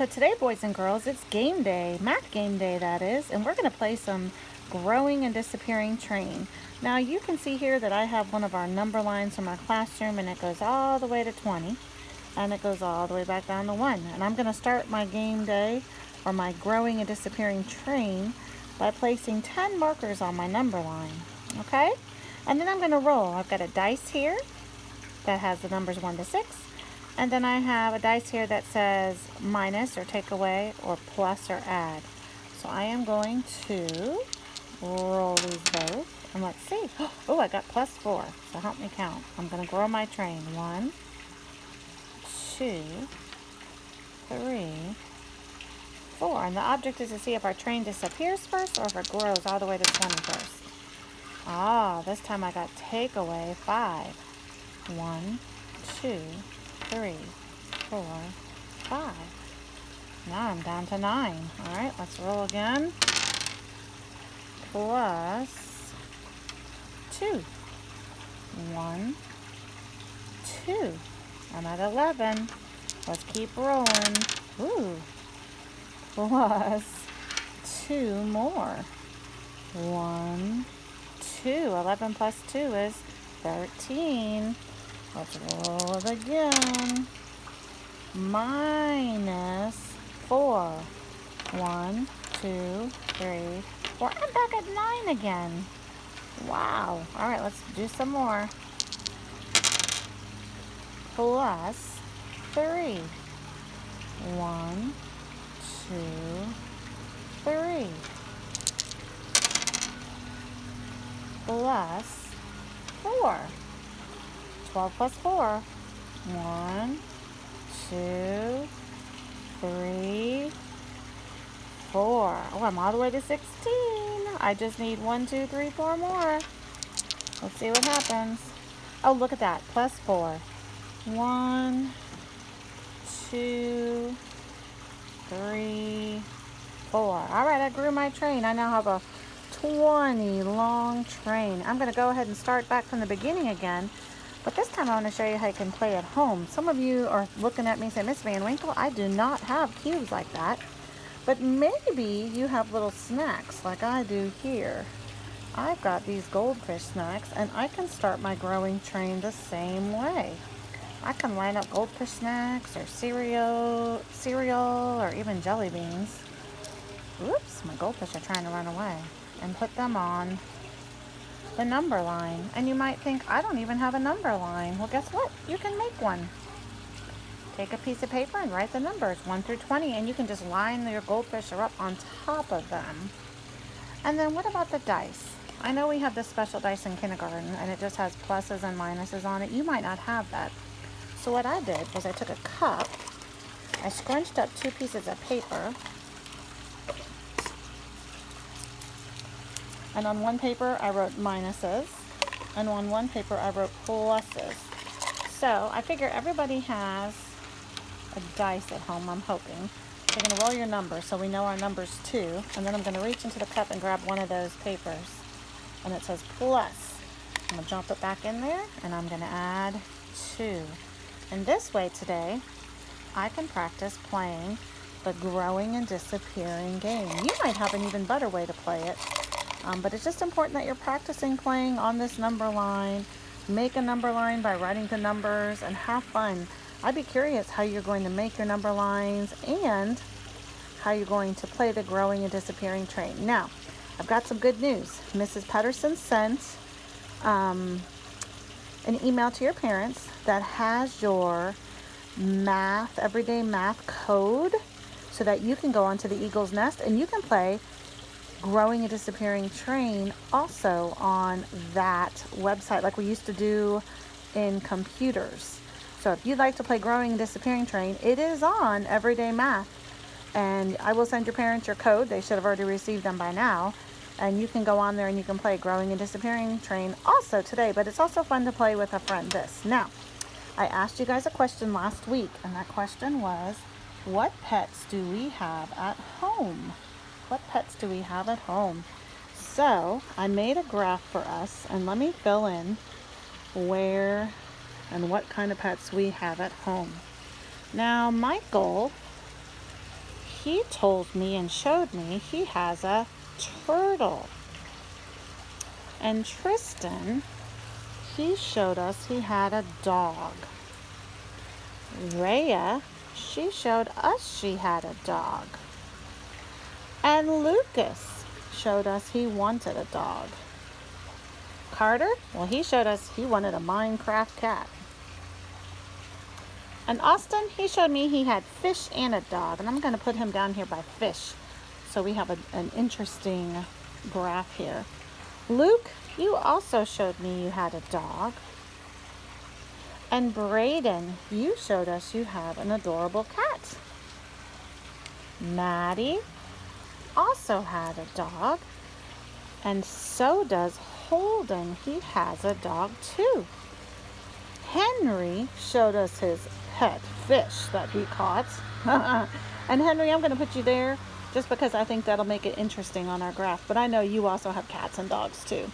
So today, boys and girls, it's game day, math game day that is, and we're going to play some growing and disappearing train. Now you can see here that I have one of our number lines from our classroom, and it goes all the way to 20, and it goes all the way back down to 1. And I'm going to start my game day, or my growing and disappearing train, by placing 10 markers on my number line, okay? And then I'm going to roll. I've got a dice here that has the numbers 1 to 6. And then I have a dice here that says minus or take away or plus or add. So I am going to roll these both. And let's see. Oh, I got +4. So help me count. I'm going to grow my train. 1, 2, 3, 4. And the object is to see if our train disappears first or if it grows all the way to 20 first. Ah, this time I got take away 5. 1, 2, 3, 4, 5. Now I'm down to 9. All right, let's roll again. Plus 2. 1, 2. I'm at 11. Let's keep rolling. Ooh. Plus 2 more. 1, 2. 11 plus 2 is 13. Let's roll it again. Minus 4. 1, 2, 3, 4. I'm back at 9 again. Wow. All right, let's do some more. Plus 3. 1, 2, 3. Plus 4. 12 plus 4. 1, 2, 3, 4. Oh, I'm all the way to 16. I just need 1, 2, 3, 4 more. Let's see what happens. Oh, look at that. Plus 4. 1, 2, 3, 4. All right, I grew my train. I now have a 20 long train. I'm going to go ahead and start back from the beginning again. But this time I want to show you how you can play at home. Some of you are looking at me and saying, Miss Van Winkle, I do not have cubes like that. But maybe you have little snacks like I do here. I've got these goldfish snacks, and I can start my growing train the same way. I can line up goldfish snacks or cereal, or even jelly beans. Oops, my goldfish are trying to run away. And put them on the number line. And you might think, I don't even have a number line. Well, guess what? You can make one. Take a piece of paper and write the numbers 1 through 20, and you can just line your goldfish up on top of them. And then what about the dice? I know we have this special dice in kindergarten, and it just has pluses and minuses on it. You might not have that. So what I did was I took a cup, I scrunched up 2 pieces of paper, and on one paper I wrote minuses, and on one paper I wrote pluses. So I figure everybody has a dice at home, I'm hoping. You're going to roll your number so we know our number's 2, and then I'm going to reach into the cup and grab one of those papers, and it says plus. I'm going to jump it back in there, and I'm going to add 2. And this way today, I can practice playing the growing and disappearing game. You might have an even better way to play it. But it's just important that you're practicing playing on this number line. Make a number line by writing the numbers and have fun. I'd be curious how you're going to make your number lines and how you're going to play the growing and disappearing train. Now, I've got some good news. Mrs. Pedersen sent an email to your parents that has your everyday math code so that you can go onto the Eagle's Nest and you can play growing and disappearing train also on that website like we used to do in computers. So if you'd like to play growing and disappearing train, it is on Everyday Math, and I will send your parents your code. They should have already received them by now, and you can go on there and you can play growing and disappearing train also today. But it's also fun to play with a friend. Now, I asked you guys a question last week, and that question was, what pets do we have at home? What pets do we have at home? So I made a graph for us, and let me fill in where and what kind of pets we have at home. Now, Michael he told me and showed me he has a turtle. And Tristan, he showed us he had a dog. Rhea, she showed us she had a dog. And Lucas showed us he wanted a dog. Carter, well, he showed us he wanted a Minecraft cat. And Austin, he showed me he had fish and a dog. And I'm going to put him down here by fish, so we have an interesting graph here. Luke, you also showed me you had a dog. And Braden, you showed us you have an adorable cat. Maddie also had a dog. And so does Holden. He has a dog too. Henry showed us his pet fish that he caught. And Henry, I'm going to put you there just because I think that'll make it interesting on our graph. But I know you also have cats and dogs too.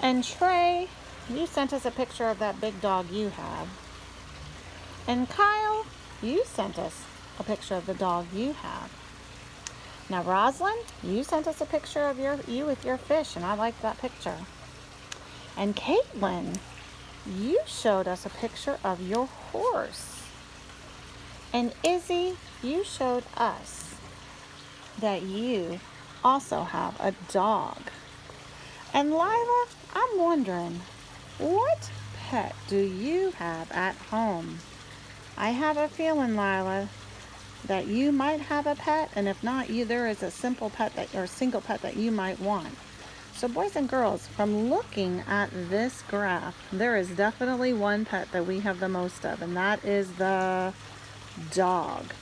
And Trey, you sent us a picture of that big dog you have. And Kyle, you sent us a picture of the dog you have. Now Rosalind, you sent us a picture of you with your fish, and I like that picture. And Caitlin, you showed us a picture of your horse. And Izzy, you showed us that you also have a dog. And Lila, I'm wondering, what pet do you have at home? I have a feeling, Lila, that you might have a pet, and if not, there is a simple pet or single pet that you might want. So boys and girls, from looking at this graph, there is definitely one pet that we have the most of, and that is the dog.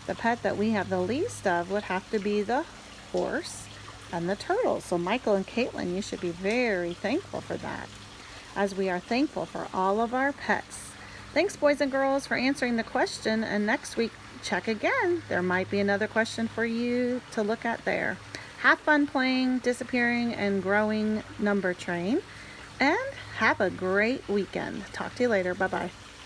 The pet that we have the least of would have to be the horse and the turtle. So Michael and Caitlin, you should be very thankful for that, as we are thankful for all of our pets. Thanks, boys and girls, for answering the question, and next week, check again. There might be another question for you to look at there. Have fun playing Disappearing and Growing Number Train, and have a great weekend. Talk to you later. Bye-bye.